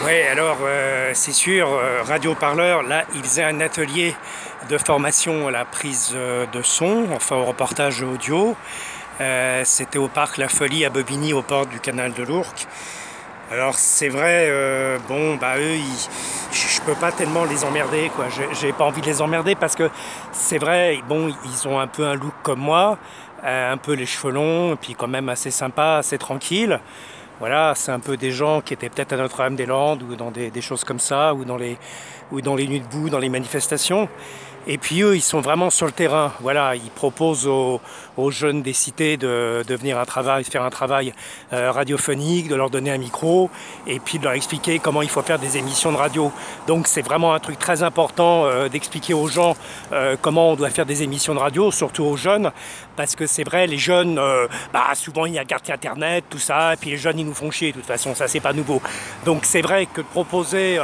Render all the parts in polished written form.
Oui, alors c'est sûr, Radio Parleur, là, il faisait un atelier de formation à la prise de son, enfin au reportage audio. C'était au parc La Folie à Bobigny, au port du canal de l'Ourcq. Alors c'est vrai, bon, bah eux, je peux pas tellement les emmerder, quoi. J'ai pas envie de les emmerder parce que c'est vrai, bon, ils ont un peu un look comme moi, un peu les cheveux longs, et puis quand même assez sympa, assez tranquille. Voilà, c'est un peu des gens qui étaient peut-être à Notre-Dame-des-Landes ou dans des choses comme ça, ou dans les nuits debout, dans les manifestations. Et puis eux, ils sont vraiment sur le terrain. Voilà, ils proposent aux jeunes des cités de venir faire un travail radiophonique, de leur donner un micro, et puis de leur expliquer comment il faut faire des émissions de radio. Donc c'est vraiment un truc très important d'expliquer aux gens comment on doit faire des émissions de radio, surtout aux jeunes, parce que c'est vrai, les jeunes, souvent il y a carte internet, tout ça, et puis les jeunes ils nous font chier, de toute façon, ça c'est pas nouveau. Donc c'est vrai que de proposer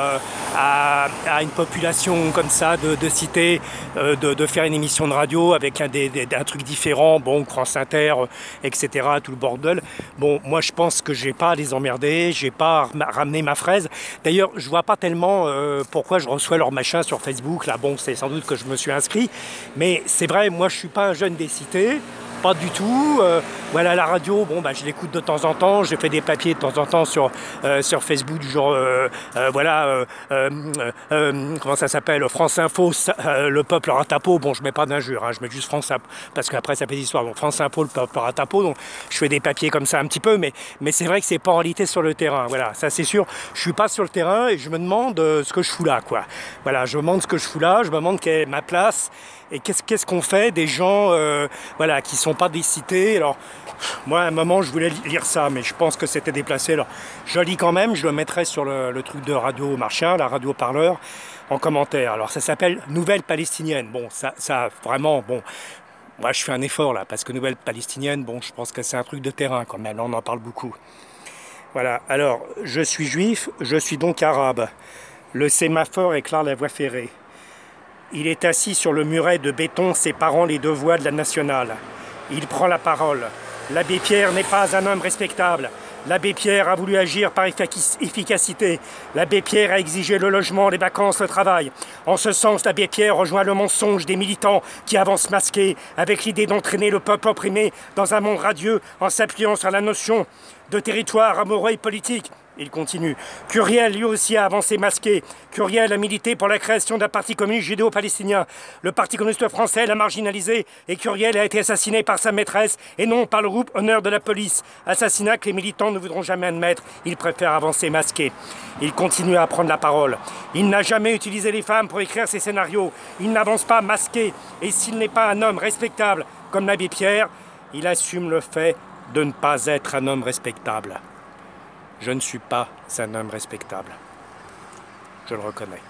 à une population comme ça de cité, de faire une émission de radio avec un truc différent, bon, France Inter, etc., tout le bordel. Bon, moi je pense que j'ai pas à les emmerder, j'ai pas à ramener ma fraise. D'ailleurs, je vois pas tellement pourquoi je reçois leur machin sur Facebook. Là, bon, c'est sans doute que je me suis inscrit, mais c'est vrai, moi je suis pas un jeune des cités. Pas du tout. Voilà, la radio, bon, je l'écoute de temps en temps. Je fais des papiers de temps en temps sur Facebook, du genre, comment ça s'appelle, France Info, le peuple ratapo. Bon, je mets pas d'injure, hein, je mets juste France Info, parce qu'après ça fait des histoires. Bon, France Info, le peuple ratapo. Donc, je fais des papiers comme ça un petit peu, mais c'est vrai que c'est pas en réalité sur le terrain. Voilà, ça c'est sûr. Je suis pas sur le terrain et je me demande ce que je fous là, quoi. Voilà, je me demande ce que je fous là, je me demande quelle est ma place. Et qu'est-ce qu'on fait des gens voilà, qui ne sont pas des cités. Alors, moi, à un moment, je voulais lire ça, mais je pense que c'était déplacé. Alors, je lis quand même, je le mettrai sur le truc de Radio Marchand, la Radio Parleur, en commentaire. Alors, ça s'appelle Nouvelle Palestinienne. Bon, ça vraiment, bon, moi, je fais un effort, là, parce que Nouvelle Palestinienne, bon, je pense que c'est un truc de terrain, quand même. On en parle beaucoup. Voilà, alors, je suis juif, je suis donc arabe. Le sémaphore éclaire la voie ferrée. Il est assis sur le muret de béton séparant les deux voies de la nationale. Il prend la parole. L'abbé Pierre n'est pas un homme respectable. L'abbé Pierre a voulu agir par efficacité. L'abbé Pierre a exigé le logement, les vacances, le travail. En ce sens, l'abbé Pierre rejoint le mensonge des militants qui avancent masqués avec l'idée d'entraîner le peuple opprimé dans un monde radieux en s'appuyant sur la notion de territoire amoureux et politique. Il continue. Curiel, lui aussi, a avancé masqué. Curiel a milité pour la création d'un parti communiste judéo-palestinien. Le parti communiste français l'a marginalisé et Curiel a été assassiné par sa maîtresse et non par le groupe Honneur de la police. Assassinat que les militants ne voudront jamais admettre. Ils préfèrent avancer masqué. Il continue à prendre la parole. Il n'a jamais utilisé les femmes pour écrire ses scénarios. Il n'avance pas masqué. Et s'il n'est pas un homme respectable comme l'abbé Pierre, il assume le fait de ne pas être un homme respectable. Je ne suis pas un homme respectable. Je le reconnais.